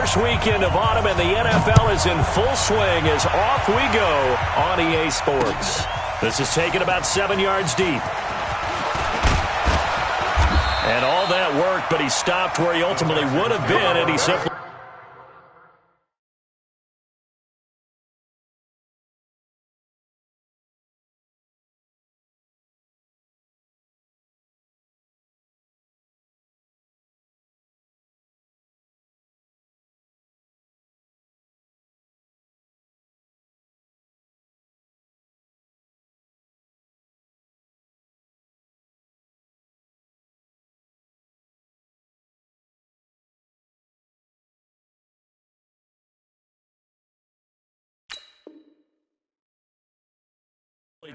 First weekend of autumn, and the NFL is in full swing as off we go on EA Sports. This is taken about 7 yards deep. And all that work, but he stopped where he ultimately would have been, and he simply...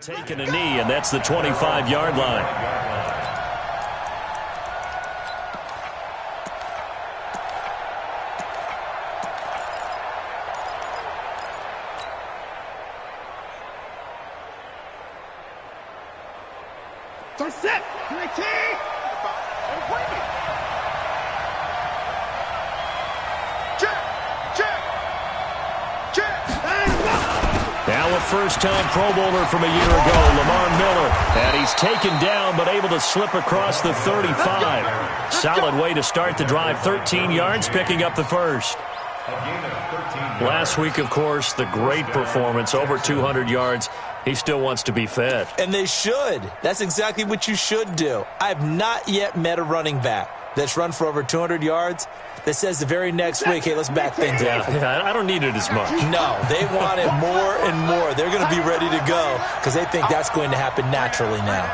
taking a knee, and that's the 25-yard line. They're set. Now a first-time Pro Bowler from a year ago, Lamar Miller. And he's taken down but able to slip across the 35. Solid way to start the drive. 13 yards, picking up the first. Last week, of course, the great performance, over 200 yards. He still wants to be fed. And they should. That's exactly what you should do. I have not yet met a running back that's run for over 200 yards that says the very next week, hey, let's back things up. Yeah, I don't need it as much. No, they want it more and more. They're going to be ready to go because they think that's going to happen naturally now.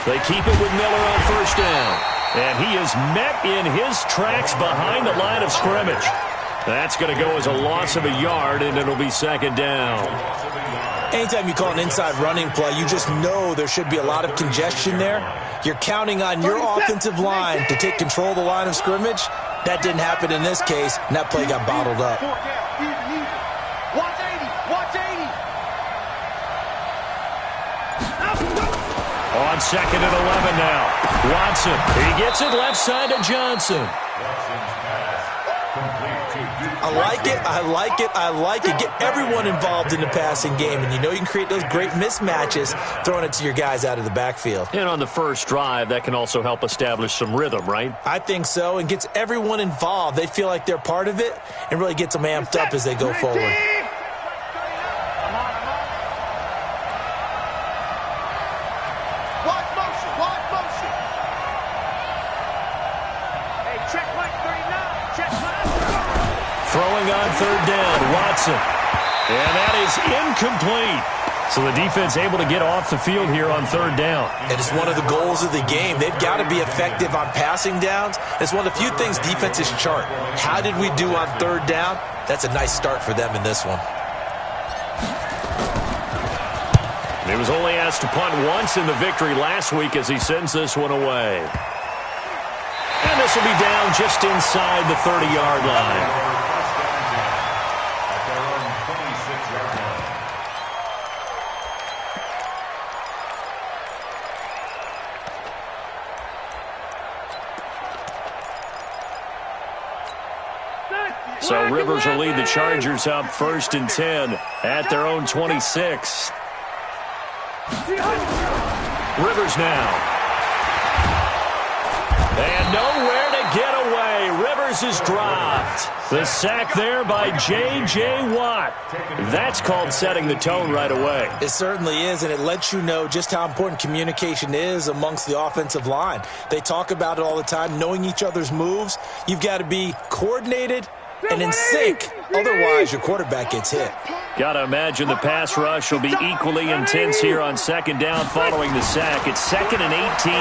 They keep it with Miller on first down. And he is met in his tracks behind the line of scrimmage. That's going to go as a loss of a yard, and it'll be second down. Anytime you call an inside running play, you just know there should be a lot of congestion there. You're counting on your offensive line to take control of the line of scrimmage. That didn't happen in this case, and that play got bottled up. On second and 11 now. Watson, he gets it left side to Johnson. I like it, I like it, I like it. Get everyone involved in the passing game, and you know you can create those great mismatches throwing it to your guys out of the backfield. And on the first drive, that can also help establish some rhythm, right? I think so, and gets everyone involved. They feel like they're part of it and really gets them amped up as they go forward. Throwing on third down, Watson. And that is incomplete. So the defense able to get off the field here on third down. And it's one of the goals of the game. They've got to be effective on passing downs. It's one of the few things defenses chart. How did we do on third down? That's a nice start for them in this one. He was only asked to punt once in the victory last week as he sends this one away. And this will be down just inside the 30-yard line. So Rivers will lead the Chargers up 1st and 10 at their own 26. Rivers now. And nowhere to get away. Rivers is dropped. The sack there by J.J. Watt. That's called setting the tone right away. It certainly is, and it lets you know just how important communication is amongst the offensive line. They talk about it all the time, knowing each other's moves. You've got to be coordinated and in sync. Otherwise, your quarterback gets hit. Got to imagine the pass rush will be equally intense here on second down following the sack. It's 2nd and 18.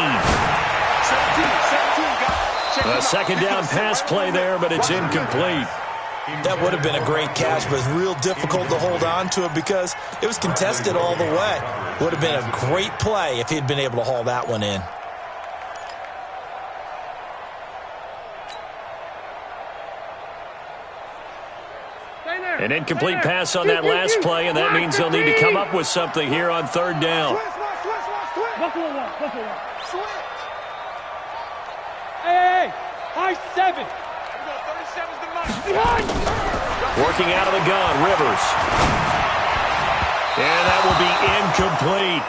A second down pass play there, but it's incomplete. That would have been a great catch, but it's real difficult to hold on to it because it was contested all the way. Would have been a great play if he'd been able to haul that one in. An incomplete pass on that last play, and that means they'll need to come up with something here on third down. Buffalo one. Switch. Hey, high 7. 37's the money. Behind. Working out of the gun, Rivers. And that will be incomplete.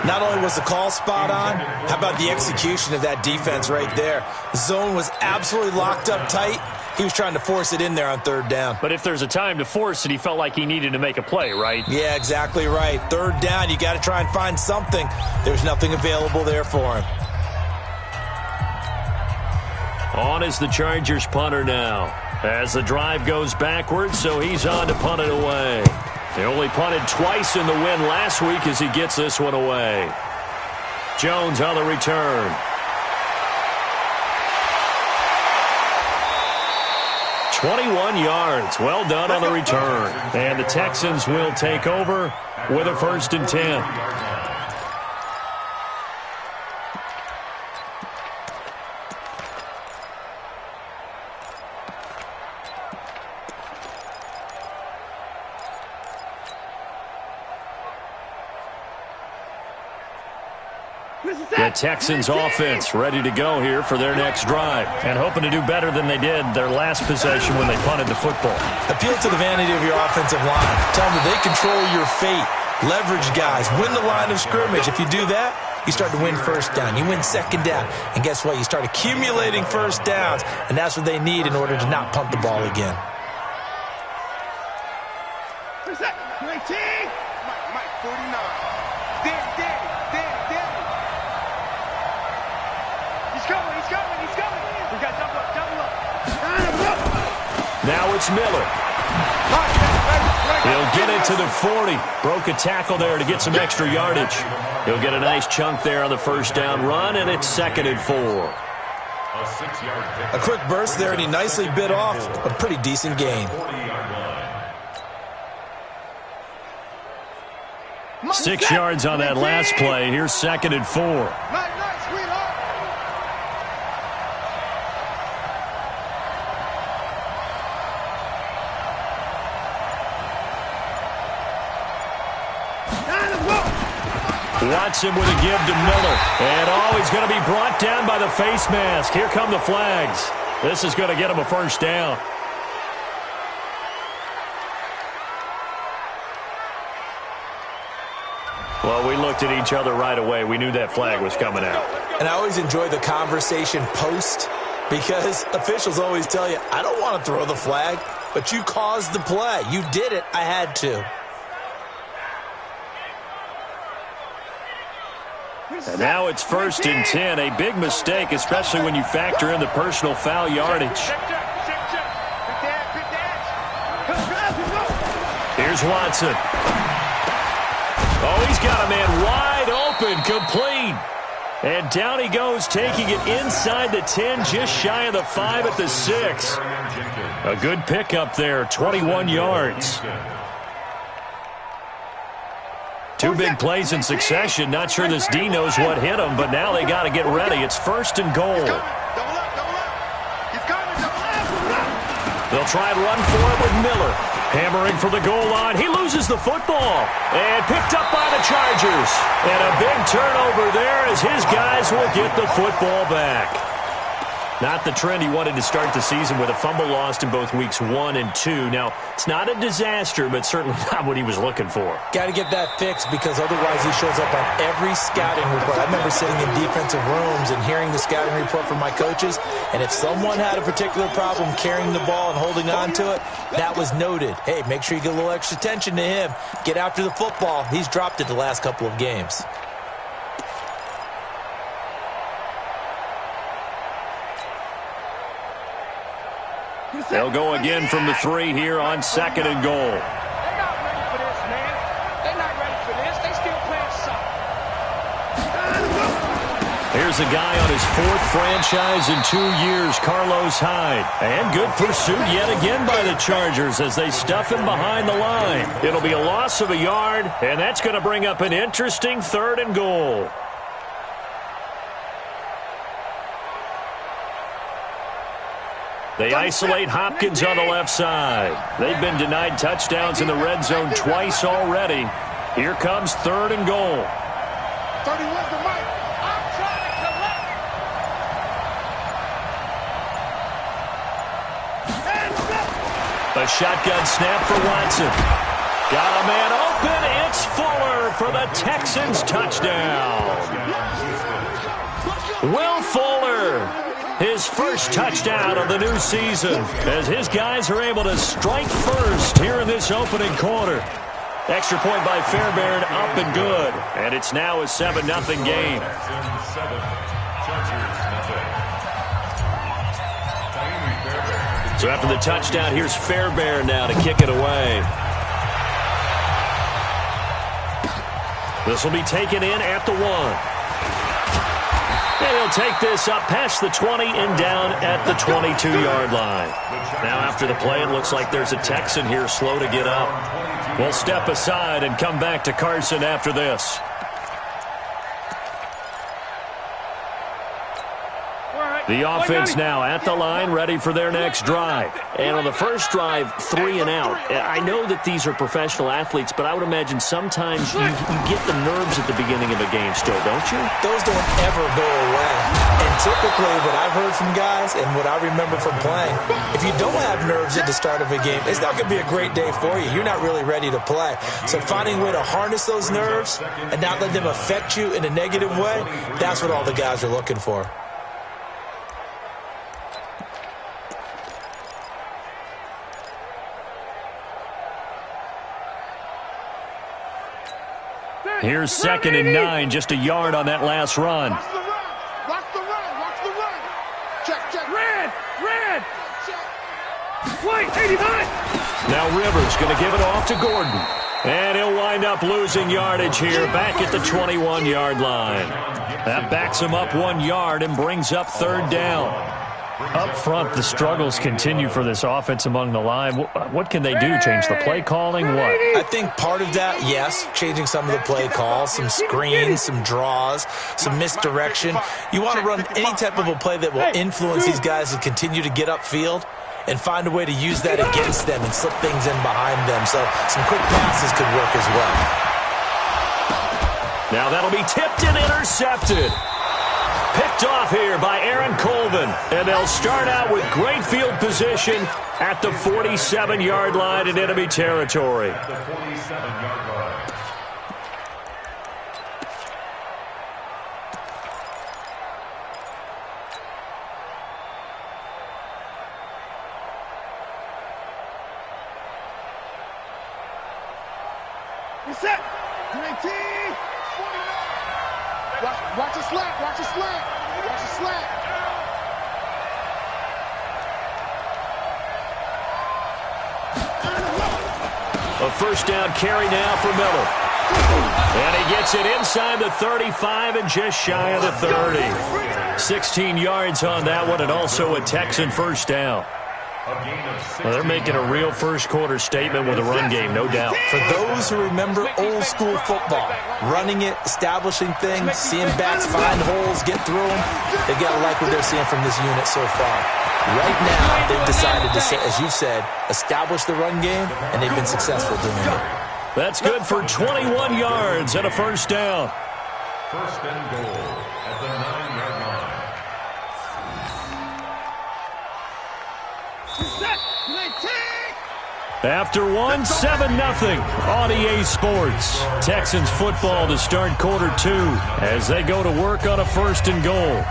Not only was the call spot on, how about the execution of that defense right there? The zone was absolutely locked up tight. He was trying to force it in there on third down. But if there's a time to force it, he felt like he needed to make a play, right? Yeah, exactly right. Third down, you got to try and find something. There's nothing available there for him. On is the Chargers punter now. As the drive goes backwards, so he's on to punt it away. They only punted twice in the win last week as he gets this one away. Jones on the return. "21 yards. Well done on the return. And the Texans will take over with a 1st and 10. The Texans offense ready to go here for their next drive and hoping to do better than they did their last possession when they punted the football. Appeal to the vanity of your offensive line. Tell them that they control your fate. Leverage guys. Win the line of scrimmage. If you do that, you start to win 1st down. You win 2nd down. And guess what? You start accumulating 1st downs, and that's what they need in order to not punt the ball again. Mike 49. He's coming. We got double up. Now it's Miller. He'll get it to the 40. Broke a tackle there to get some extra yardage. He'll get a nice chunk there on the 1st down run, and it's 2nd and 4. A quick burst there, and he nicely bit off a pretty decent gain. 6 yards on that last play. Here's 2nd and 4. Watson with a give to Miller. And he's going to be brought down by the face mask. Here come the flags. This is going to get him a 1st down. Well, we looked at each other right away. We knew that flag was coming out. And I always enjoy the conversation post because officials always tell you, I don't want to throw the flag, but you caused the play. You did it. I had to. And now it's 1st and 10. A big mistake, especially when you factor in the personal foul yardage. Here's Watson. Oh, he's got a man wide open, complete. And down he goes, taking it inside the 10, just shy of the 5 at the 6. A good pickup there, 21 yards. 2 big plays in succession. Not sure this D knows what hit him, but now they got to get ready. It's 1st and goal. They'll try and run for it with Miller. Hammering for the goal line. He loses the football. And picked up by the Chargers. And a big turnover there as his guys will get the football back. Not the trend he wanted to start the season with a fumble lost in both weeks 1 and 2. Now, it's not a disaster, but certainly not what he was looking for. Got to get that fixed because otherwise he shows up on every scouting report. I remember sitting in defensive rooms and hearing the scouting report from my coaches, and if someone had a particular problem carrying the ball and holding on to it, that was noted. Hey, make sure you get a little extra attention to him. Get after the football. He's dropped it the last couple of games. They'll go again from the 3 here on 2nd and goal. They're not ready for this, man. They're not ready for this. They still playing soft. Here's a guy on his 4th franchise in 2 years, Carlos Hyde. And good pursuit yet again by the Chargers as they stuff him behind the line. It'll be a loss of a yard, and that's going to bring up an interesting 3rd and goal. They isolate Hopkins on the left side. They've been denied touchdowns in the red zone twice already. Here comes 3rd and goal. 31's the mic. A shotgun snap for Watson. Got a man open. It's Fuller for the Texans touchdown. Will Fuller, his first touchdown of the new season, as his guys are able to strike first here in this opening quarter. Extra point by Fairbairn, up and good. And it's now a 7-0 game. So after the touchdown, here's Fairbairn now to kick it away. This will be taken in at the 1. And he'll take this up past the 20 and down at the 22-yard line. Now after the play, it looks like there's a Texan here slow to get up. We'll step aside and come back to Carson after this. The offense now at the line, ready for their next drive. And on the first drive, 3 and out. I know that these are professional athletes, but I would imagine sometimes you get the nerves at the beginning of a game still, don't you? Those don't ever go away. And typically what I've heard from guys and what I remember from playing, if you don't have nerves at the start of a game, it's not going to be a great day for you. You're not really ready to play. So finding a way to harness those nerves and not let them affect you in a negative way, that's what all the guys are looking for. Here's 2nd and 9, just a yard on that last run. Watch the run. Watch the run. Watch the run. Check. Red. White, 89. Now Rivers going to give it off to Gordon. And he'll wind up losing yardage here back at the 21-yard line. That backs him up 1 yard and brings up 3rd down. Up front, the struggles continue for this offense among the line. What can they do? Change the play calling? What? I think part of that, yes, changing some of the play calls, some screens, some draws, some misdirection. You want to run any type of a play that will influence these guys to continue to get upfield and find a way to use that against them and slip things in behind them. So some quick passes could work as well. Now that'll be tipped and intercepted. Picked off here by Aaron Colvin. And they'll start out with great field position at the 47-yard line in enemy territory. The 47-yard line. Reset. 19. 49. Watch it slap. Watch it slap. Watch it slap. A first down carry now for Miller. And he gets it inside the 35 and just shy of the 30. 16 yards on that one, and also a Texan first down. Well, they're making a real first-quarter statement with a run game, no doubt. For those who remember old-school football, running it, establishing things, seeing backs find holes, get through them, they got to like what they're seeing from this unit so far. Right now, they've decided to, as you said, establish the run game, and they've been successful doing it. That's good for 21 yards and a first down. First and goal at the 9-yard line. After one, 7-0 on EA Sports. Texans football to start quarter 2 as they go to work on a first and goal.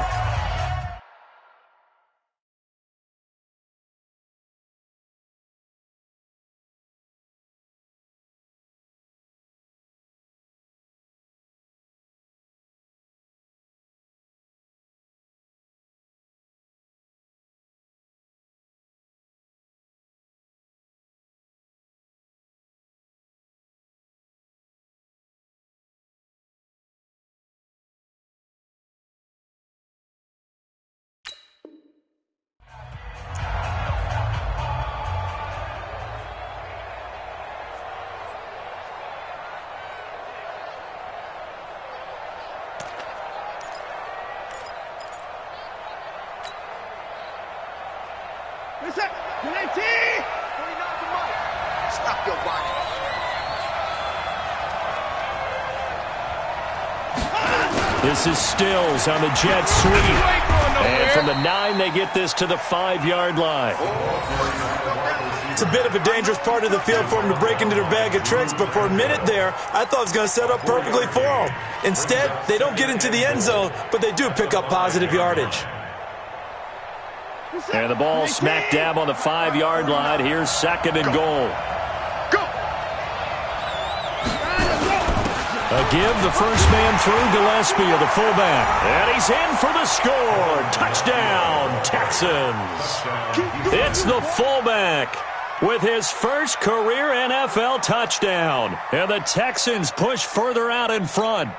Stop your body. This is Stills on the jet sweep. And from the 9, they get this to the 5-yard line. It's a bit of a dangerous part of the field for him to break into their bag of tricks, but for a minute there, I thought it was going to set up perfectly for him. Instead, they don't get into the end zone, but they do pick up positive yardage. And the ball smack dab on the 5-yard line. Here's 2nd and goal. A give, the first man through, Gillespie, the fullback. And he's in for the score. Touchdown, Texans. It's the fullback with his first career NFL touchdown. And the Texans push further out in front.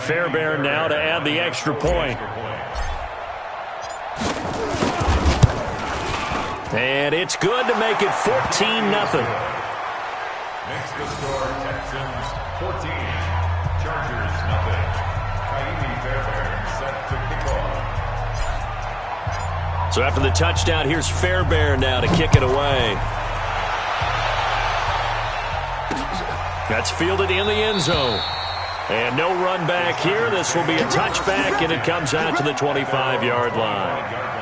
Fairbairn now to add the extra point. And it's good to make it 14-0. Makes the score Texans 14, Chargers 0. Fairbairn set to kick off. So after the touchdown, here's Fairbairn now to kick it away. That's fielded in the end zone. And no run back here. This will be a touchback, and it comes out to the 25-yard line.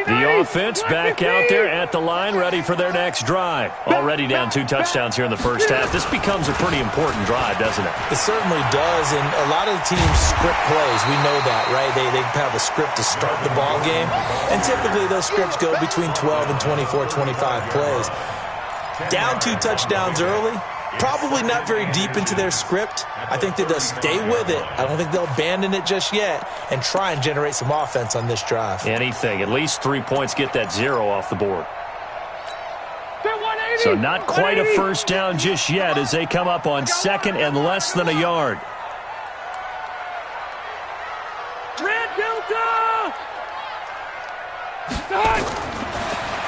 The offense back out there at the line, ready for their next drive. Already down 2 touchdowns here in the first half. This becomes a pretty important drive, doesn't it? It certainly does, and a lot of the teams script plays. We know that, right? They have a script to start the ball game, and typically those scripts go between 12 and 24, 25 plays. Down 2 touchdowns early, probably not very deep into their script. I think that they'll stay with it. I don't think they'll abandon it just yet and try and generate some offense on this drive. Anything. At least 3 points, get that 0 off the board. So not quite a first down just yet as they come up on 2nd and less than a yard.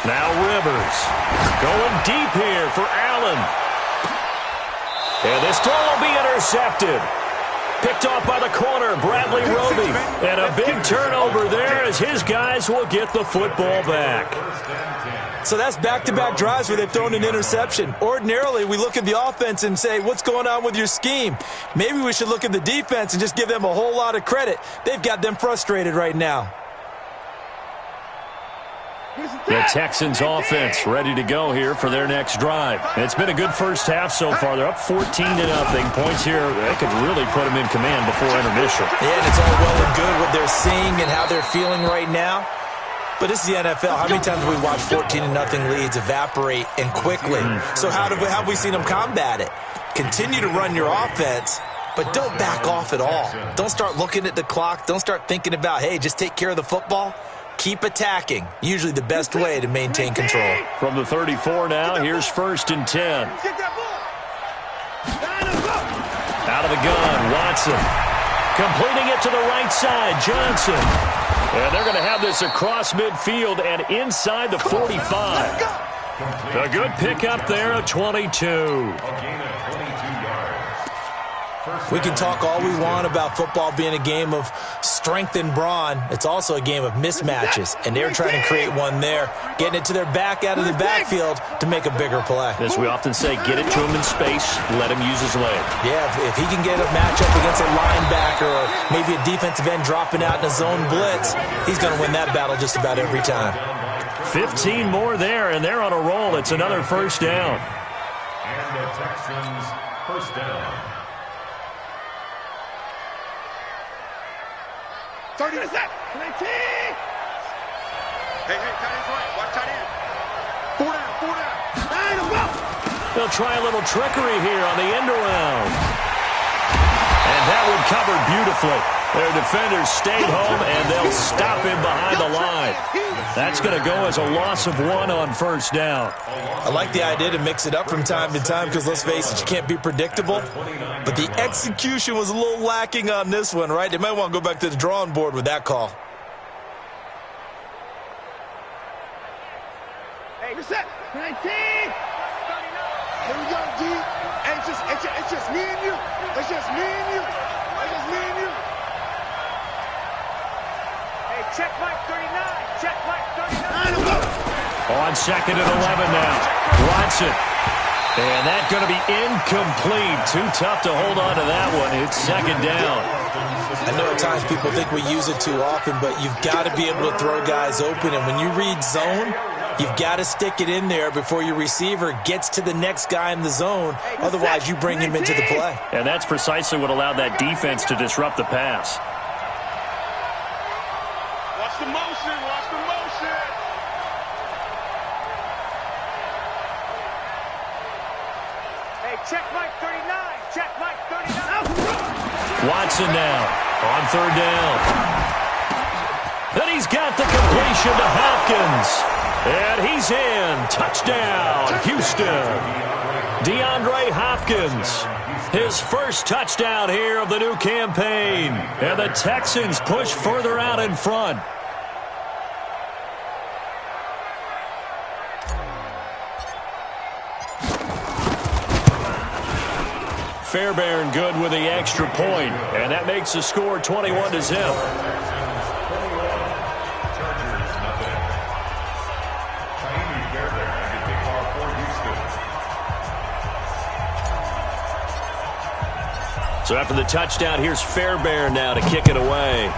Now Rivers going deep here for Allen. And this throw will be intercepted. Picked off by the corner, Bradley Roby. And a big turnover there as his guys will get the football back. So that's back-to-back drives where they've thrown an interception. Ordinarily, we look at the offense and say, what's going on with your scheme? Maybe we should look at the defense and just give them a whole lot of credit. They've got them frustrated right now. The Texans offense ready to go here for their next drive. It's been a good first half so far. They're up 14-0. Points here, they could really put them in command before intermission. Yeah, and it's all well and good what they're seeing and how they're feeling right now. But this is the NFL. How many times have we watched 14-0 leads evaporate and quickly? So how have we seen them combat it? Continue to run your offense, but don't back off at all. Don't start looking at the clock. Don't start thinking about, hey, just take care of the football. Keep attacking. Usually the best way to maintain control. From the 34 now, here's 1st and 10. Out of the gun, Watson. Completing it to the right side, Johnson. And they're going to have this across midfield and inside the 45. A good pickup there of 22. We can talk all we want about football being a game of strength and brawn. It's also a game of mismatches, and they're trying to create one there, getting it to their back out of the backfield to make a bigger play. As we often say, get it to him in space, let him use his leg. Yeah, if he can get a matchup against a linebacker or maybe a defensive end dropping out in a zone blitz, he's going to win that battle just about every time. 15 more there, and they're on a roll. It's another first down. And the Texans first down. 30 to set. 19. Hey, tight end's right. Watch tight end. 4 down. 9 to go. They'll try a little trickery here on the end around. And that one covered beautifully. Their defenders stayed home, and they'll stop him behind the line. That's going to go as a loss of 1 on first down. I like the idea to mix it up from time to time because, let's face it, you can't be predictable. But the execution was a little lacking on this one, right? They might want to go back to the drawing board with that call. Hey, reset. 19. Here we go, G. Hey, it's just me and you. It's just me and you. just me and you. Hey, check Mike 39. Check Mike 39. On 2nd and 11 now. Watson. And that's going to be incomplete. Too tough to hold on to that one. It's 2nd down. I know at times people think we use it too often, but you've got to be able to throw guys open. And when you read zone, you've got to stick it in there before your receiver gets to the next guy in the zone. Otherwise, you bring him into the play. And that's precisely what allowed that defense to disrupt the pass. Watch the motion. Watch the motion. Hey, check Mike 39. Check Mike 39. Watson now on 3rd down. Then he's got the completion to Hopkins. And he's in. Touchdown, Houston. DeAndre Hopkins. His first touchdown here of the new campaign. And the Texans push further out in front. Fairbairn good with the extra point, and that makes the score 21-0. So after the touchdown, here's Fairbairn now to kick it away.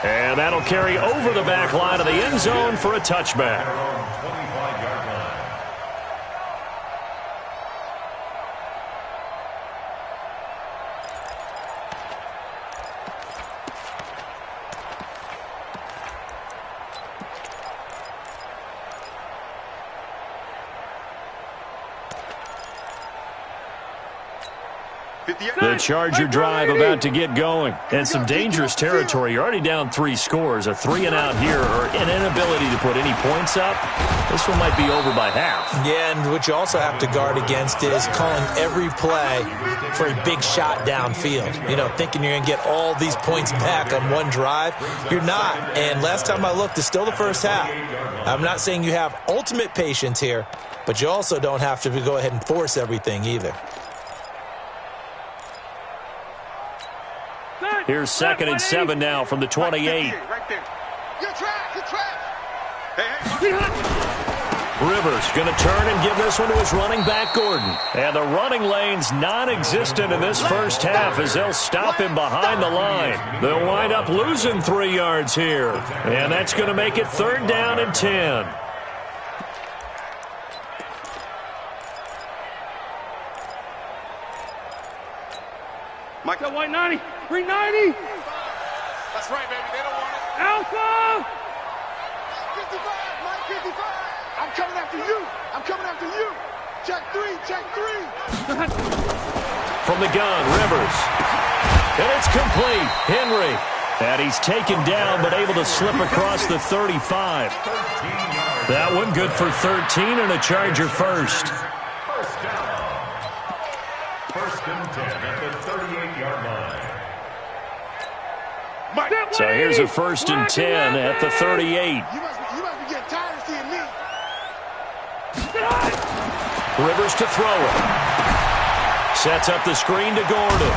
And that'll carry over the back line of the end zone for a touchback. The Charger drive about to get going. And some dangerous territory. You're already down 3 scores. A 3-and-out here or an inability to put any points up. This one might be over by half. Yeah, and what you also have to guard against is calling every play for a big shot downfield. You know, thinking you're going to get all these points back on one drive. You're not. And last time I looked, it's still the first half. I'm not saying you have ultimate patience here, but you also don't have to go ahead and force everything either. Here's 2nd and 7 now from the 28. Right there. You're trapped. You're trapped. Hey. Rivers going to turn and give this one to his running back, Gordon. And the running lane's non-existent in this first half as they'll stop him behind the line. They'll wind up losing 3 yards here. And that's going to make it 3rd down and 10. Mike, Got white 90. Green 90. that's right, baby. They don't want it. Alpha. 55. Mike 55. I'm coming after you. I'm coming after you. Check 3. Check 3. From the gun, Rivers. And it's complete. Henry. And he's taken down but able to slip across the 35. That one good for 13 and a Charger first. First down. 1st and 10 at the 38-yard line. Mike. So here's a 1st and 10 at the 38. You must be getting tired of seeing me. Rivers to throw it. Sets up the screen to Gordon.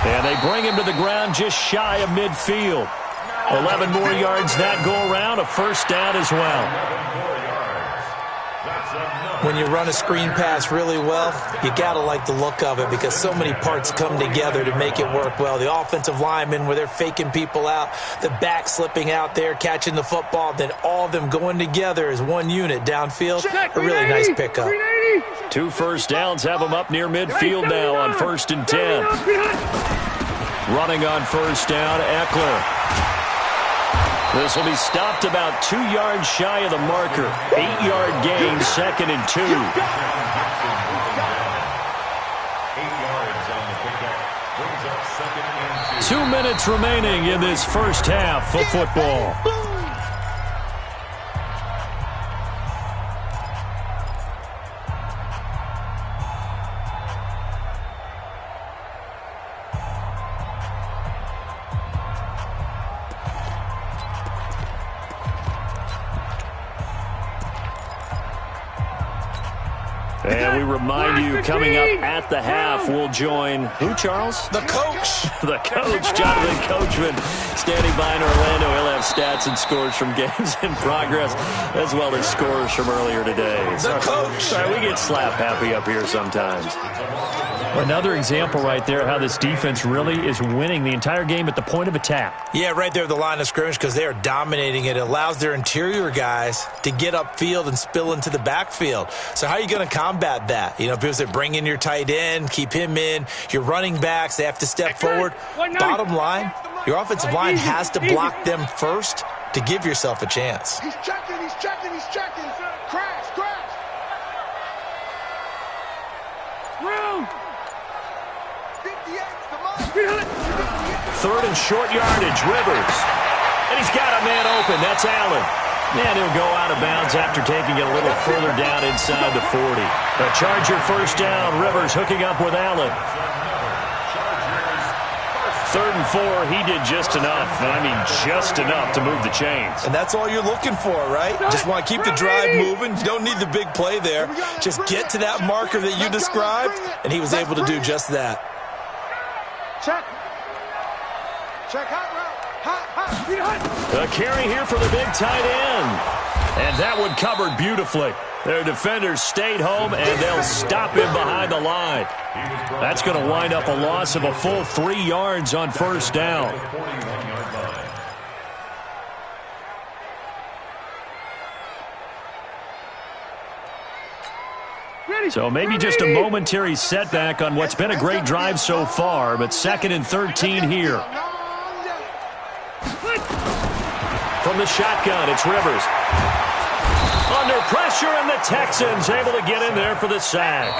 And they bring him to the ground just shy of midfield. 11 more yards that go around, a 1st down as well. When you run a screen pass really well, you got to like the look of it because so many parts come together to make it work well. The offensive linemen where they're faking people out, the back slipping out there, catching the football, then all of them going together as one unit downfield. A really nice pickup. 2 first downs have them up near midfield now on 1st and 10. Running on 1st down, Eckler. This will be stopped about 2 yards shy of the marker. 8-yard gain, 2nd and 2. 8 yards on the pickup. Brings up 2nd and 2. 2 minutes remaining in this first half of football. And we remind you, coming up at the half, we'll join who, Charles? The coach. The coach, Jonathan Coachman, standing by in Orlando. He'll have stats and scores from games in progress, as well as scores from earlier today. The coach. Sorry, we get slap happy up here sometimes. Another example right there how this defense really is winning the entire game at the point of attack. Yeah, right there at the line of scrimmage because they are dominating it. It allows their interior guys to get upfield and spill into the backfield. So how are you going to combat that? You know, people say bring in your tight end, keep him in. Your running backs, they have to step forward. Bottom line, your offensive line has to block them first to give yourself a chance. He's checking, he's checking, he's checking. Crash, crash. Room. 58, come on. 3rd and short yardage, Rivers. And he's got a man open. That's Allen. And he'll go out of bounds after taking it a little further down inside the 40. A Charger first down. Rivers hooking up with Allen. 3rd and 4, he did just enough. And I mean just enough to move the chains. And that's all you're looking for, right? Just want to keep the drive moving. You don't need the big play there. Just get to that marker that you described, and he was able to do just that. Check. Check hot route. Hot. A carry here for the big tight end. And that one covered beautifully. Their defenders stayed home, and they'll stop him behind the line. That's going to wind up a loss of a full 3 yards on first down. So maybe just a momentary setback on what's been a great drive so far, but 2nd and 13 here. From the shotgun, it's Rivers. Under pressure, and the Texans able to get in there for the sack.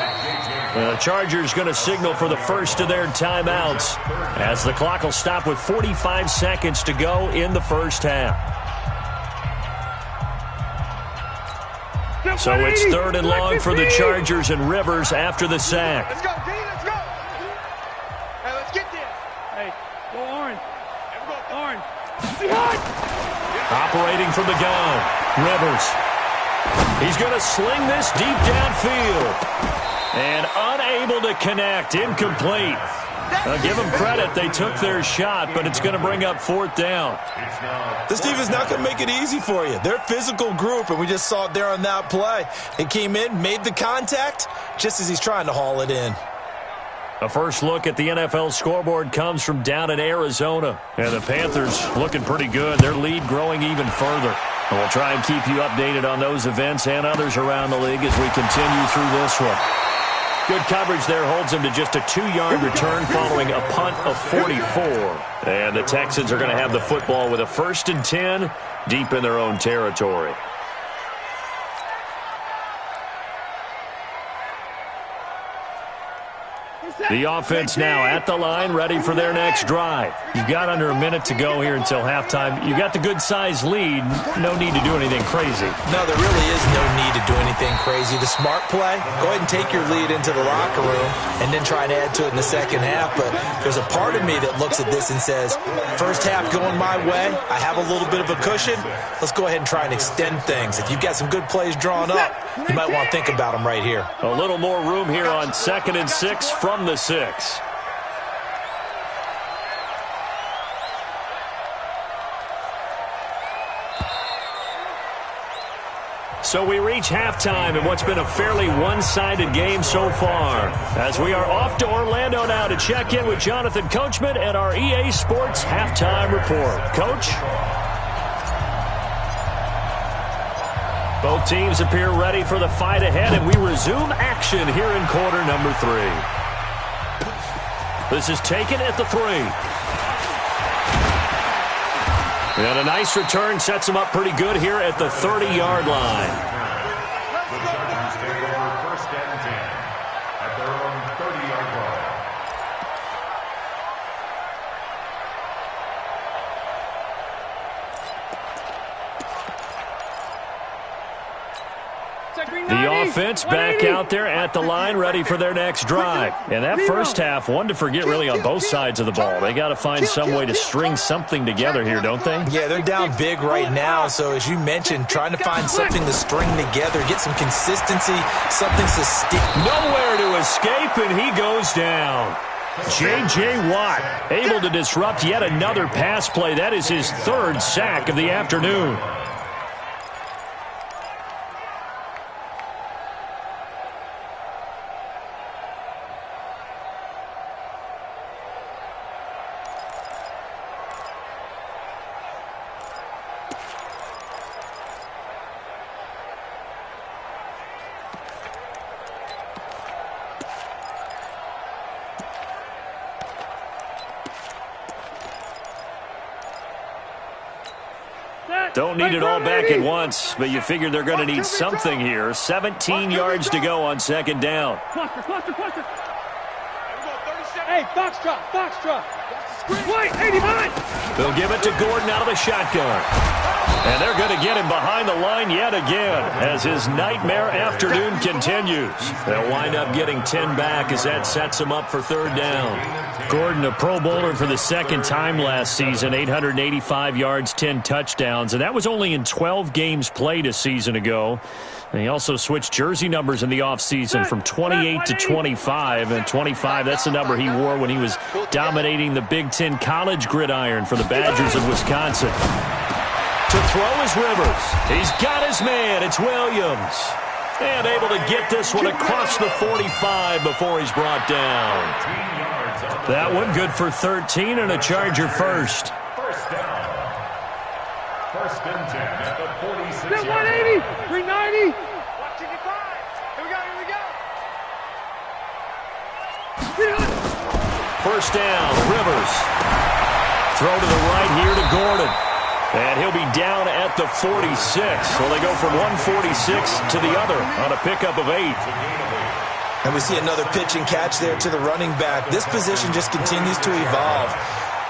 The Chargers going to signal for the first of their timeouts as the clock will stop with 45 seconds to go in the first half. So it's 3rd and long for the Chargers, and Rivers after the sack. Let's go, D, let's go. Hey, let's get this. Hey, go Orange. Orange. Operating from the gun, Rivers. He's going to sling this deep downfield. And unable to connect, incomplete. Give them credit, they took their shot, but it's going to bring up 4th down. This defense is not going to make it easy for you. They're a physical group, and we just saw it there on that play. It came in, made the contact, just as he's trying to haul it in. A first look at the NFL scoreboard comes from down in Arizona. And the Panthers looking pretty good. Their lead growing even further. And we'll try and keep you updated on those events and others around the league as we continue through this one. Good coverage there holds him to just a 2-yard return following a punt of 44. And the Texans are going to have the football with a 1st and 10 deep in their own territory. The offense now at the line, ready for their next drive. You've got under a minute to go here until halftime. You've got the good-sized lead. No need to do anything crazy. No, there really is no need to do anything crazy. The smart play, go ahead and take your lead into the locker room and then try and add to it in the second half. But there's a part of me that looks at this and says, first half going my way, I have a little bit of a cushion. Let's go ahead and try and extend things. If you've got some good plays drawn up, you might want to think about them right here. A little more room here on 2nd and 6 from the 6. So we reach halftime in what's been a fairly one-sided game so far. As we are off to Orlando now to check in with Jonathan Coachman and our EA Sports halftime report. Coach? Both teams appear ready for the fight ahead, and we resume action here in quarter number 3. This is taken at the 3. And a nice return sets him up pretty good here at the 30-yard line. The Chargers take over 1st and 10 at their own 30-yard line. The offense back out there at the line, ready for their next drive. And that first half, one to forget really on both sides of the ball. They got to find some way to string something together here, don't they? Yeah, they're down big right now. So as you mentioned, trying to find something to string together, get some consistency, something to stick. Nowhere to escape, and he goes down. J.J. Watt able to disrupt yet another pass play. That is his third sack of the afternoon. Don't need it all back at once, but you figure they're going to need something here. 17 yards to go on second down. Hey, Foxtrot. Wait, 89. They'll give it to Gordon out of the shotgun. And they're going to get him behind the line yet again as his nightmare afternoon continues. They'll wind up getting 10 back as that sets him up for third down. Gordon, a Pro Bowler for the second time last season, 885 yards, 10 touchdowns, and that was only in 12 games played a season ago. And he also switched jersey numbers in the offseason from 28 to 25, and 25, that's the number he wore when he was dominating the Big Ten college gridiron for the Badgers of Wisconsin. To throw is Rivers. He's got his man. It's Williams. And able to get this one across the 45 before he's brought down. That one good for 13 and a Charger first. First down. First and 10 at the 46-yard 180, 390. 165. Here we go. First down, Rivers. Throw to the right here to Gordon. And he'll be down at the 46. So they go from 146 to the other on a pickup of 8. And we see another pitch and catch there to the running back. This position just continues to evolve.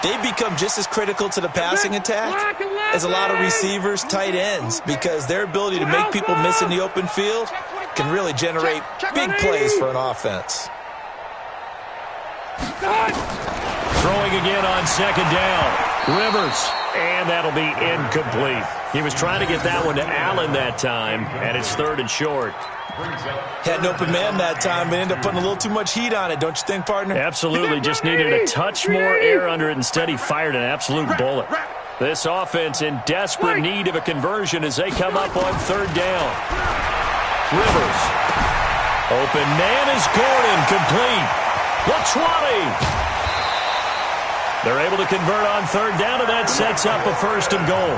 They become just as critical to the passing attack as a lot of receivers, tight ends, because their ability to make people miss in the open field can really generate big plays for an offense. Throwing again on second down. Rivers, and that'll be incomplete. He was trying to get that one to Allen that time, and it's third and short. Had an open man that time, but ended up putting a little too much heat on it, don't you think, partner? Absolutely, just needed a touch more air under it. Instead, he fired an absolute bullet. This offense in desperate need of a conversion as they come up on third down. Rivers. Open man is Gordon, complete. The 20. They're able to convert on third down, and that sets up a first and goal.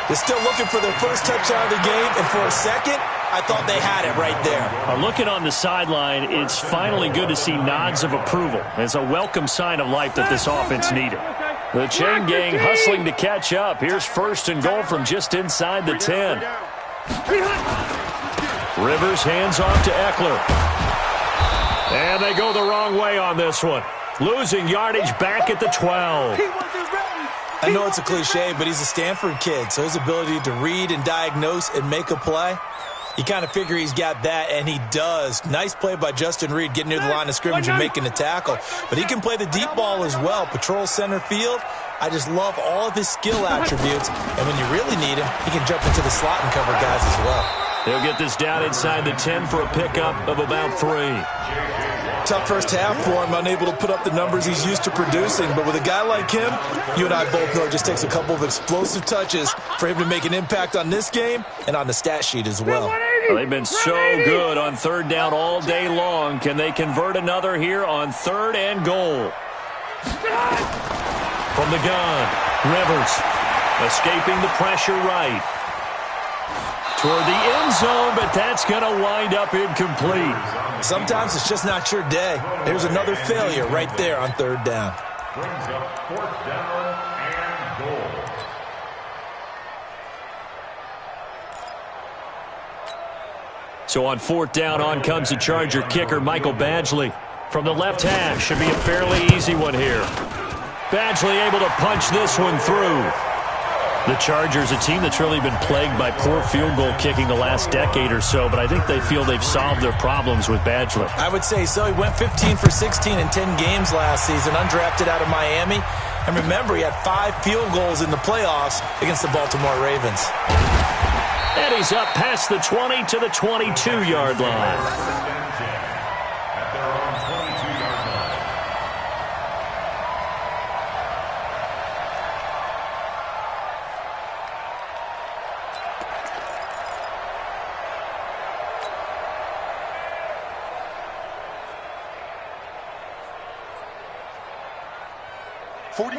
They're still looking for their first touchdown of the game, and for a second, I thought they had it right there. Looking on the sideline, it's finally good to see nods of approval. It's a welcome sign of life that this offense needed. The chain gang hustling to catch up. Here's first and goal from just inside the 10. Rivers hands off to Eckler. And they go the wrong way on this one. Losing yardage back at the 12. I know it's a cliche, but he's a Stanford kid, so his ability to read and diagnose and make a play, you kind of figure he's got that, and he does. Nice play by Justin Reed getting near the line of scrimmage and making the tackle. But he can play the deep ball as well. Patrol center field. I just love all of his skill attributes. And when you really need him, he can jump into the slot and cover guys as well. He'll get this down inside the 10 for a pickup of about 3. Tough first half for him, unable to put up the numbers he's used to producing. But with a guy like him, you and I both know it just takes a couple of explosive touches for him to make an impact on this game and on the stat sheet as well. Well, they've been so good on third down all day long. Can they convert another here on third and goal? From the gun, Rivers escaping the pressure right. Toward the end zone, but that's going to wind up incomplete. Sometimes it's just not your day. There's another failure right there on third down. Brings up fourth down and goal. So on fourth down, on comes the Charger kicker, Michael Badgley. From the left hash, should be a fairly easy one here. Badgley able to punch this one through. The Chargers, a team that's really been plagued by poor field goal kicking the last decade or so, but I think they feel they've solved their problems with Badgley. I would say so. He went 15 for 16 in 10 games last season, undrafted out of Miami. And remember, he had 5 field goals in the playoffs against the Baltimore Ravens. And he's up past the 20 to the 22-yard line.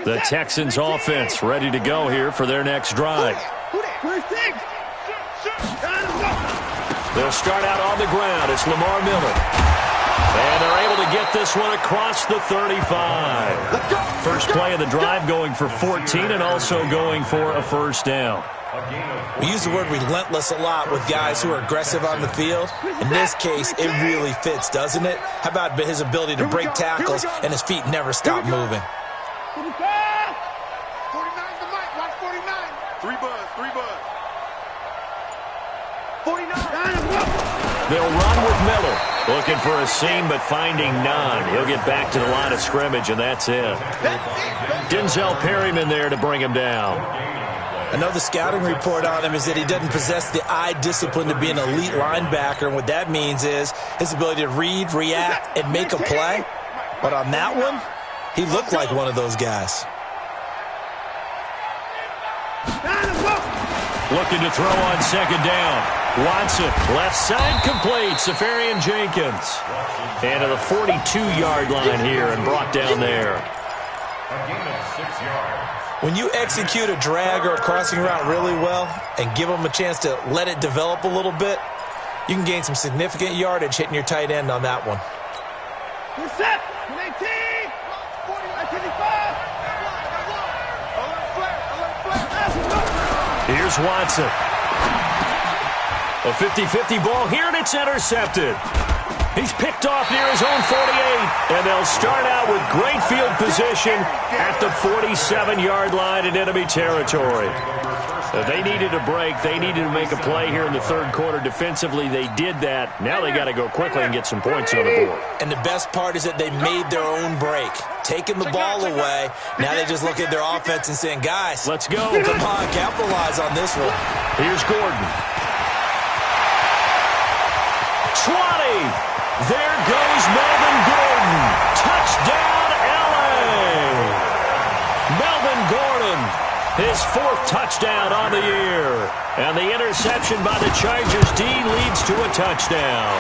The Texans offense ready to go here for their next drive. They'll start out on the ground. It's Lamar Miller. And they're able to get this one across the 35. First play of the drive going for 14 and also going for a first down. We use the word relentless a lot with guys who are aggressive on the field. In this case, it really fits, doesn't it? How about his ability to break tackles and his feet never stop moving? 49 the mic. Watch 49. 3 buzz. 49. They'll run with Miller. Looking for a seam, but finding none. He'll get back to the line of scrimmage, and that's it. Denzel Perryman there to bring him down. I know the scouting report on him is that he doesn't possess the eye discipline to be an elite linebacker, and what that means is his ability to read, react, and make a play. But on that one, he looked like one of those guys. Looking to throw on second down. Watson, left side complete. Safarian Jenkins. And to the 42-yard line here and brought down there. A gain of 6 yards. When you execute a drag or a crossing route really well and give them a chance to let it develop a little bit, you can gain some significant yardage hitting your tight end on that one. Good set. 19. 45. Here's Watson. A 50-50 ball here, and it's intercepted. He's picked off near his own 48, and they'll start out with great field position at the 47-yard line in enemy territory. They needed a break. They needed to make a play here in the third quarter defensively. They did that. Now they got to go quickly and get some points on the board. And the best part is that they made their own break. Taking the ball away, now they just look at their offense and saying, guys, let's go. Come on, capitalize on this one. Here's Gordon. 20. There goes Melvin Gordon. Touchdown, L.A. Melvin Gordon, his 4th touchdown on the year. And the interception by the Chargers D leads to a touchdown.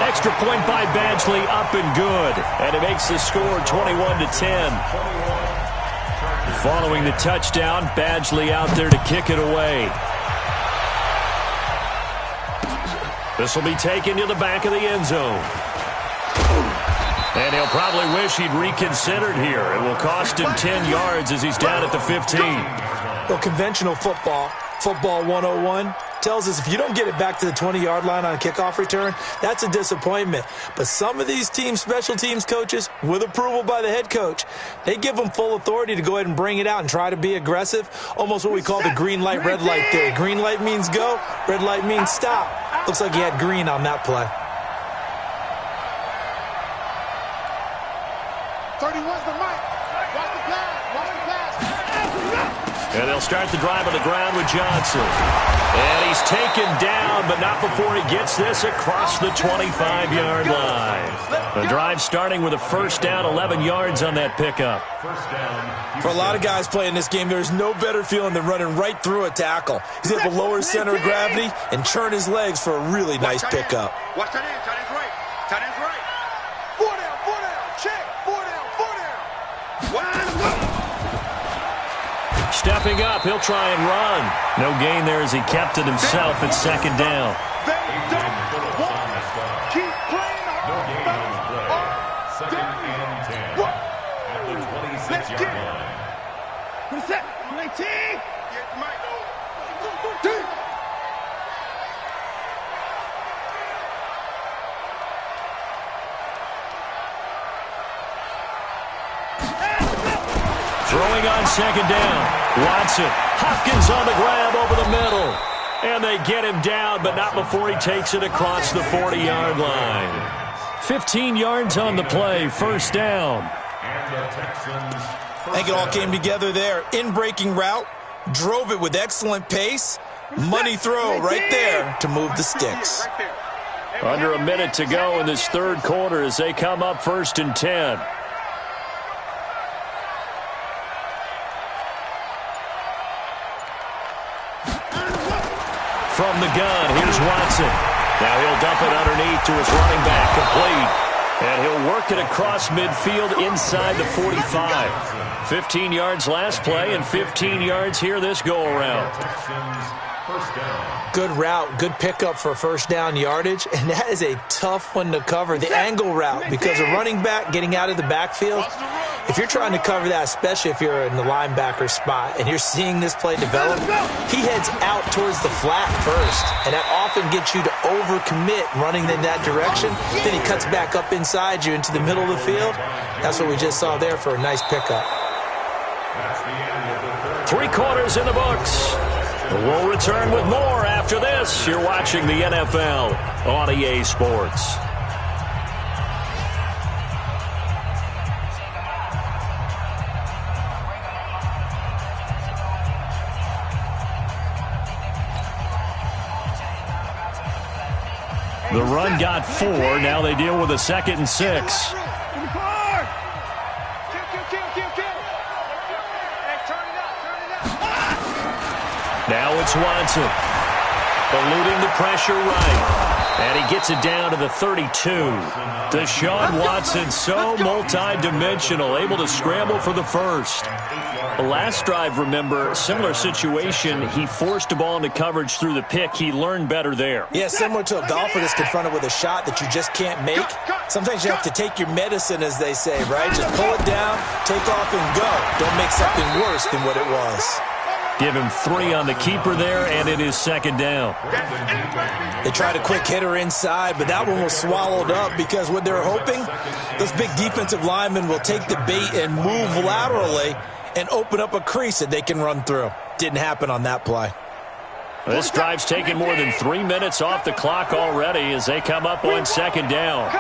Extra point by Badgley, up and good. And it makes the score 21-10. Following the touchdown, Badgley out there to kick it away. This will be taken to the back of the end zone. And he'll probably wish he'd reconsidered here. It will cost him 10 yards as he's down at the 15. Well, conventional football 101, tells us if you don't get it back to the 20-yard line on a kickoff return, that's a disappointment. But some of these teams, special teams coaches, with approval by the head coach, they give them full authority to go ahead and bring it out and try to be aggressive, almost what we call the green light, red light theory. Green light means go, red light means stop. Looks like he had green on that play. 31's the mic. Watch the pass. Watch the pass. And they'll start the drive on the ground with Johnson. And he's taken down, but not before he gets this across the 25-yard line. The drive starting with a first down, 11 yards on that pickup. For a lot of guys playing this game, there's no better feeling than running right through a tackle. He's able to lower his center of gravity and churn his legs for a really nice pickup. Watch that end. Tight end's right. Tight end's right. 4 down. Check. 4 down. Stepping up, he'll try and run. No gain there as he kept it himself at second down. They don't want to keep playing hard. Second and 10. At the 26-yard line. What's that? 19. Get Mike. Throwing on second down. Watson, Hopkins on the grab over the middle. And they get him down, but not before he takes it across the 40-yard line. 15 yards on the play, first down. And the Texans. I think it all came together there. In-breaking route, drove it with excellent pace. Money throw right there to move the sticks. Under a minute to go in this third quarter as they come up 1st and 10. From the gun, here's Watson. Now he'll dump it underneath to his running back, complete. And he'll work it across midfield inside the 45. 15 yards last play and 15 yards here this go-around. Good route, good pickup for first down yardage, and that is a tough one to cover, the angle route, because a running back getting out of the backfield, if you're trying to cover that, especially if you're in the linebacker spot and you're seeing this play develop, he heads out towards the flat first, and that often gets you to overcommit running in that direction. Then he cuts back up inside you into the middle of the field. That's what we just saw there for a nice pickup. 3 quarters in the books. We'll return with more after this. You're watching the NFL on EA Sports. The run got 4. Now they deal with a 2nd and 6. Now it's Watson, eluding the pressure right, and he gets it down to the 32. Deshaun Watson, so multi-dimensional, able to scramble for the first. The last drive, remember, similar situation. He forced a ball into coverage through the pick. He learned better there. Yeah, similar to a golfer that's confronted with a shot that you just can't make. Sometimes you have to take your medicine, as they say, right? Just pull it down, take off, and go. Don't make something worse than what it was. Give him 3 on the keeper there, and it is 2nd down. They tried a quick hitter inside, but that one was swallowed up because what they're hoping, those big defensive linemen will take the bait and move laterally and open up a crease that they can run through. Didn't happen on that play. This drive's taken more than 3 minutes off the clock already as they come up on 2nd down.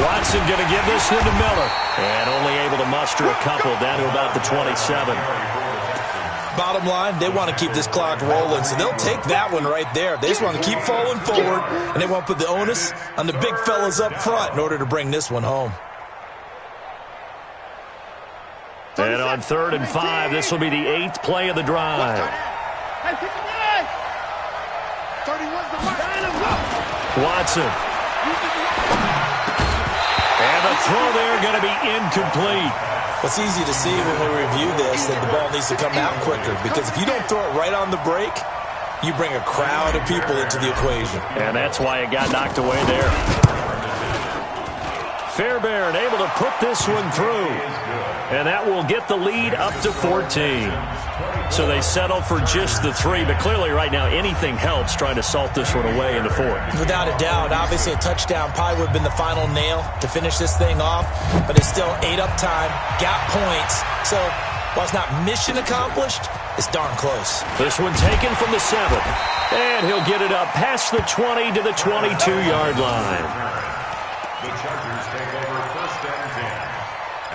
Watson going to give this one to Miller. And only able to muster a couple down to about the 27. Bottom line, they want to keep this clock rolling, so they'll take that one right there. They just want to keep falling forward, and they want to put the onus on the big fellas up front in order to bring this one home. And on 3rd and 5, this will be the 8th play of the drive. Watson. And the throw there going to be incomplete. It's easy to see when we review this that the ball needs to come out quicker, because if you don't throw it right on the break, you bring a crowd of people into the equation. And that's why it got knocked away there. Fairbairn able to put this one through. And that will get the lead up to 14. So they settle for just the 3, but clearly right now anything helps trying to salt this one away in the 4th. Without a doubt, obviously a touchdown probably would have been the final nail to finish this thing off, but it's still ate up time, got points. So while it's not mission accomplished, it's darn close. This one taken from the 7. And he'll get it up past the 20 to the 22-yard line. The Chargers take over 1st and 10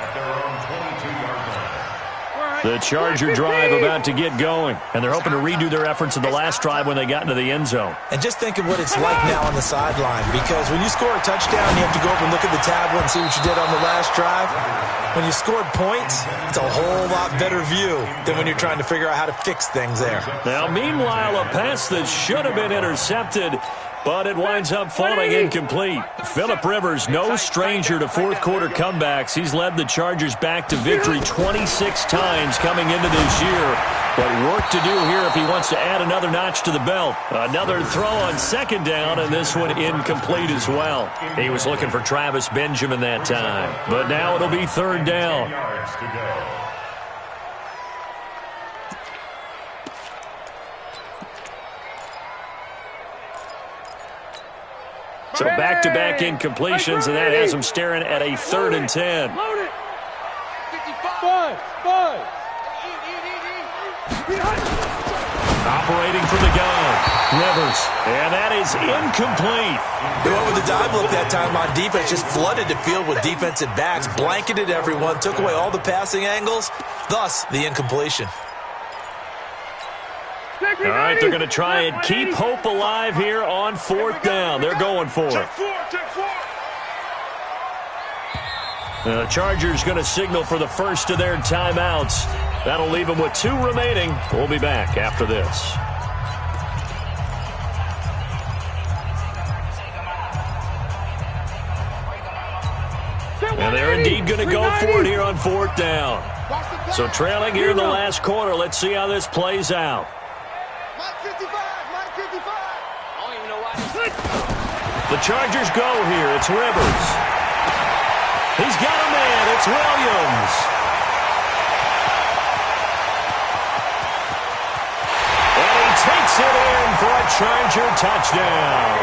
at their own 22-yard line. The Charger drive about to get going, and they're hoping to redo their efforts in the last drive when they got into the end zone. And just think of what it's like now on the sideline, because when you score a touchdown, you have to go up and look at the tablet and see what you did on the last drive. When you scored points, it's a whole lot better view than when you're trying to figure out how to fix things there. Now, meanwhile, a pass that should have been intercepted, but it winds up falling incomplete. Phillip Rivers, no stranger to fourth-quarter comebacks. He's led the Chargers back to victory 26 times coming into this year. But work to do here if he wants to add another notch to the belt. Another throw on 2nd down, and this one incomplete as well. He was looking for Travis Benjamin that time. But now it'll be 3rd down. So back-to-back incompletions, and that has them staring at a 3rd and 10. Load it. 5. Operating from the gun, Rivers, and that is incomplete. They went with the dive look that time on defense, just flooded the field with defensive backs, blanketed everyone, took away all the passing angles, thus the incompletion. All right, they're going to try and keep hope alive here on 4th down. They're going for it. The Chargers going to signal for the first of their timeouts. That'll leave them with 2 remaining. We'll be back after this. And they're indeed going to go for it here on 4th down. So trailing here in the last quarter. Let's see how this plays out. The Chargers go here. It's Rivers. He's got a man. It's Williams. And he takes it in for a Charger touchdown.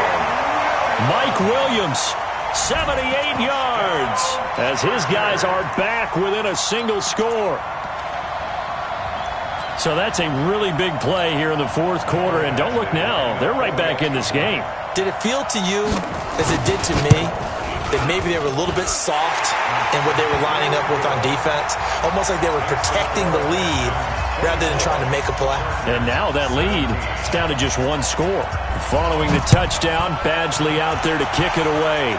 Mike Williams, 78 yards, as his guys are back within a single score. So that's a really big play here in the 4th quarter. And don't look now. They're right back in this game. Did it feel to you, as it did to me, that maybe they were a little bit soft in what they were lining up with on defense? Almost like they were protecting the lead rather than trying to make a play. And now that lead is down to just 1 score. Following the touchdown, Badgley out there to kick it away.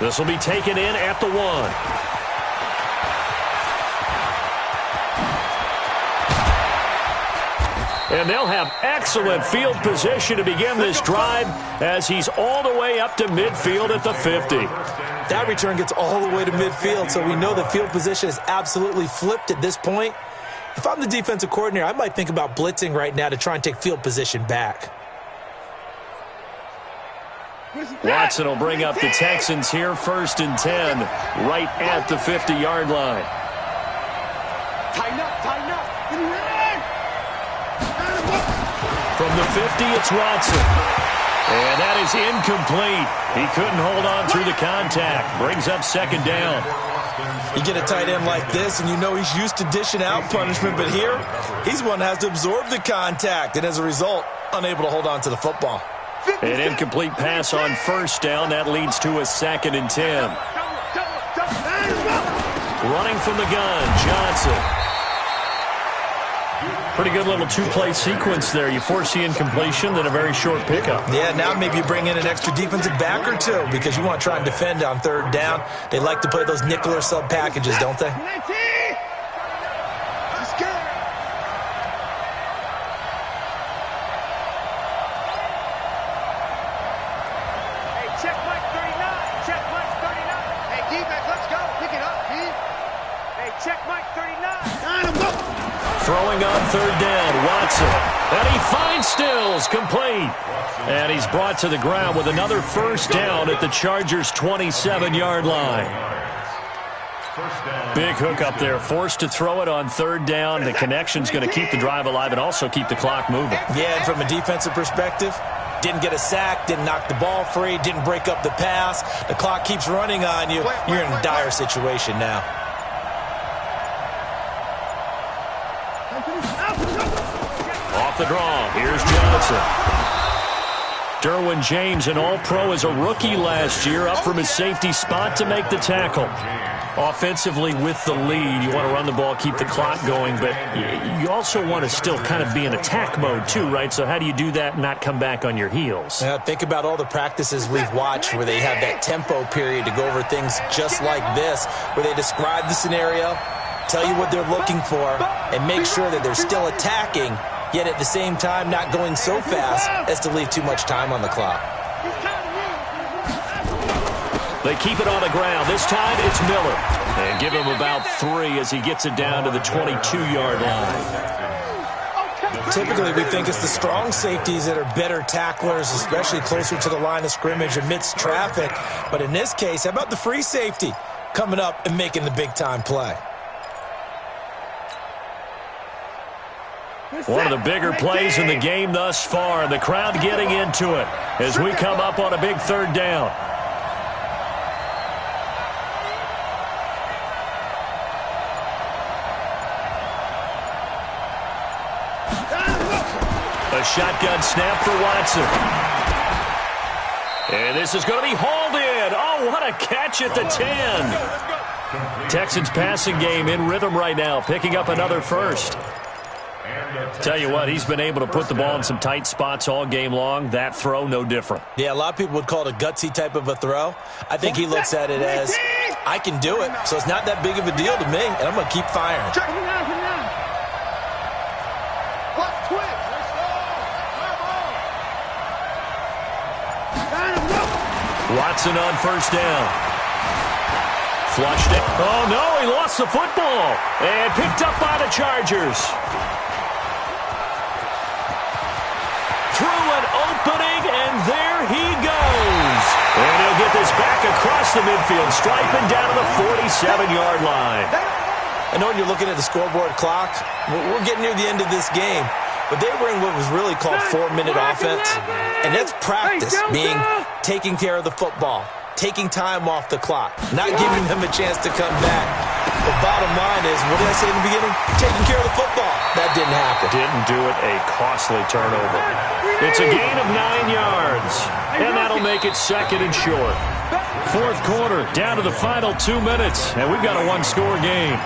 This will be taken in at the 1. And they'll have excellent field position to begin this drive as he's all the way up to midfield at the 50. That return gets all the way to midfield, so we know the field position is absolutely flipped at this point. If I'm the defensive coordinator, I might think about blitzing right now to try and take field position back. Watson will bring up the Texans here, 1st and 10, right at the 50-yard line. Tighten up. From the 50, it's Watson. And that is incomplete. He couldn't hold on through the contact. Brings up 2nd down. You get a tight end like this, and you know he's used to dishing out punishment, but here, he's one that has to absorb the contact, and as a result, unable to hold on to the football. An incomplete pass on 1st down. That leads to a 2nd and 10. Running from the gun, Johnson. Pretty good little 2-play sequence there. You force the incompletion, then a very short pickup. Yeah, now maybe you bring in an extra defensive back or 2 because you want to try and defend on 3rd down. They like to play those nickel or sub packages, don't they? Check Mike 39. Check Mike 39. Hey, defense, let's go. Pick it up, D. Hey, check Mike 39. Throwing on 3rd down, Watson. And he finds Stills, complete. And he's brought to the ground with another 1st down at the Chargers' 27-yard line. Big hook up there, forced to throw it on 3rd down. The connection's going to keep the drive alive and also keep the clock moving. Yeah, and from a defensive perspective, didn't get a sack, didn't knock the ball free, didn't break up the pass. The clock keeps running on you. You're in a dire situation now. Off the draw, here's Johnson. Derwin James, an All-Pro as a rookie last year, up from his safety spot to make the tackle. Offensively with the lead, you want to run the ball, keep the clock going, but you also want to still kind of be in attack mode too, right? So how do you do that and not come back on your heels? Now, think about all the practices we've watched where they have that tempo period to go over things just like this, where they describe the scenario, tell you what they're looking for, and make sure that they're still attacking, yet at the same time not going so fast as to leave too much time on the clock. They keep it on the ground. This time it's Miller. And give him about 3 as he gets it down to the 22-yard line. Typically, we think it's the strong safeties that are better tacklers, especially closer to the line of scrimmage amidst traffic. But in this case, how about the free safety coming up and making the big-time play? One of the bigger plays in the game thus far. The crowd getting into it as we come up on a big third down. A shotgun snap for Watson. And this is going to be hauled in. Oh, what a catch at the 10. Texans passing game in rhythm right now, picking up another first. Tell you what, he's been able to put the ball in some tight spots all game long. That throw, no different. Yeah, a lot of people would call it a gutsy type of a throw. I think he looks at it as, I can do it, so it's not that big of a deal to me, and I'm going to keep firing. Watson on first down. Flushed it. Oh, no, he lost the football. And picked up by the Chargers. Through an opening, and there he goes. And he'll get this back across the midfield stripe and down to the 47-yard line. I know when you're looking at the scoreboard clock, we're getting near the end of this game. But they were in what was really called 4-minute offense. And that's practice, being taking care of the football, taking time off the clock, not giving them a chance to come back. The bottom line is, what did I say in the beginning? Taking care of the football. That didn't happen. Didn't do it, a costly turnover. It's a gain of 9 yards, and that'll make it second and short. Fourth quarter, down to the final 2 minutes, and we've got a one-score game.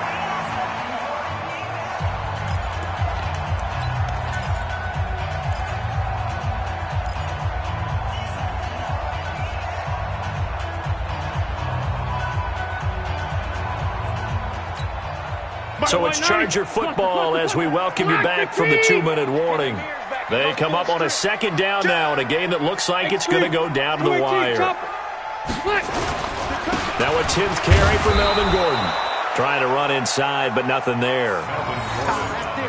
So it's Charger football as we welcome you back from the 2-minute warning. They come up on a second down now in a game that looks like it's going to go down to the wire. Now a 10th carry for Melvin Gordon. Trying to run inside, but nothing there.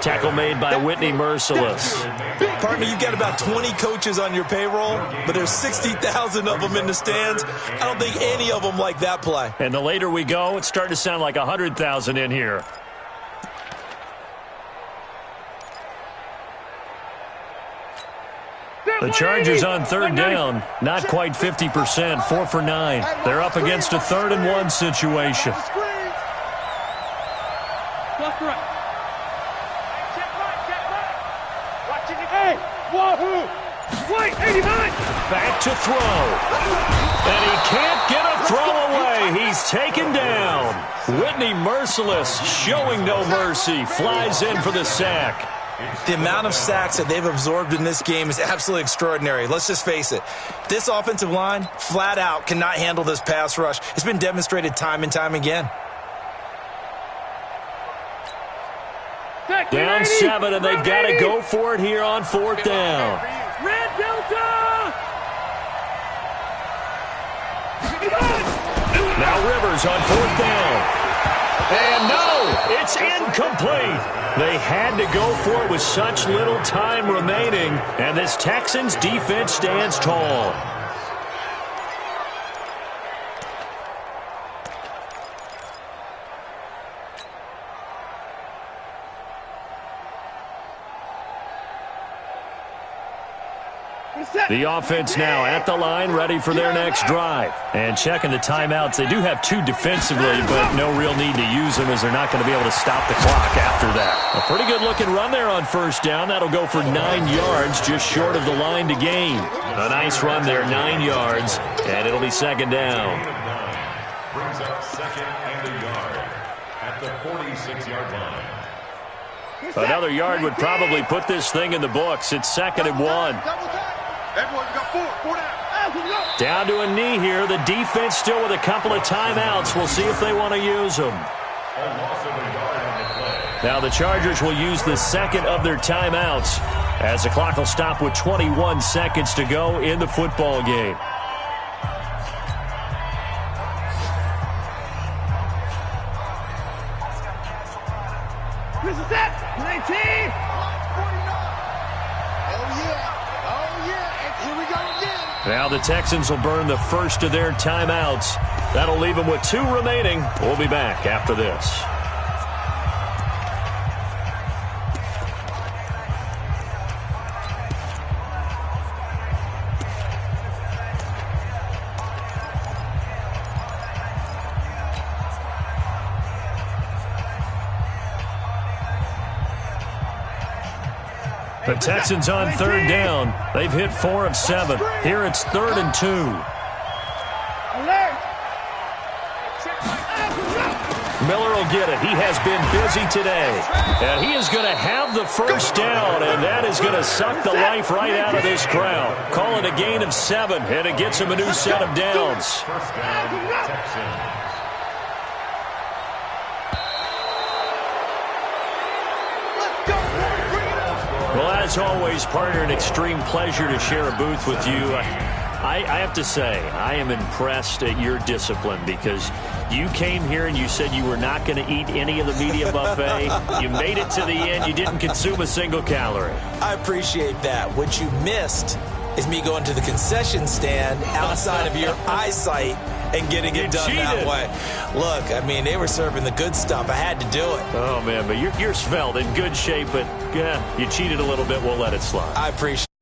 Tackle made by Whitney Merciless. Partner, you've got about 20 coaches on your payroll, but there's 60,000 of them in the stands. I don't think any of them like that play. And the later we go, it's starting to sound like 100,000 in here. The Chargers on third down, not quite 50%, 4 for 9. They're up against a 3rd and 1 situation. Back to throw. And he can't get a throw away. He's taken down. Whitney Merciless, showing no mercy, flies in for the sack. The amount of sacks that they've absorbed in this game is absolutely extraordinary. Let's just face it. This offensive line, flat out, cannot handle this pass rush. It's been demonstrated time and time again. Down 7, and they've got to go for it here on 4th down. Red Delta! Now Rivers on 4th down. And no, it's incomplete. They had to go for it with such little time remaining, and this Texans defense stands tall. The offense now at the line, ready for their next drive. And checking the timeouts, they do have 2 defensively, but no real need to use them as they're not going to be able to stop the clock after that. A pretty good-looking run there on first down. That'll go for 9 yards, just short of the line to gain. A nice run there, 9 yards, and it'll be second down. Brings up second and a yard at the 46-yard line. Another yard would probably put this thing in the books. It's second and 1. Everyone's got 4 down. Down to a knee here. The defense still with a couple of timeouts. We'll see if they want to use them. Now the Chargers will use the second of their timeouts as the clock will stop with 21 seconds to go in the football game. This is it. 19. Now the Texans will burn the first of their timeouts. That'll leave them with 2 remaining. We'll be back after this. The Texans on third down. They've hit 4 of 7. Here it's 3rd and 2. Miller will get it. He has been busy today. And he is going to have the first down, and that is going to suck the life right out of this crowd. Call it a gain of 7, and it gets him a new set of downs. First down, Texans. Well, as always, partner, an extreme pleasure to share a booth with you. I have to say, I am impressed at your discipline because you came here and you said you were not going to eat any of the media buffet. You made it to the end. You didn't consume a single calorie. I appreciate that. What you missed is me going to the concession stand outside of your eyesight and getting it done that way. Look, I mean, they were serving the good stuff. I had to do it. Oh, man, but you're svelte, in good shape, but yeah, you cheated a little bit. We'll let it slide. I appreciate it.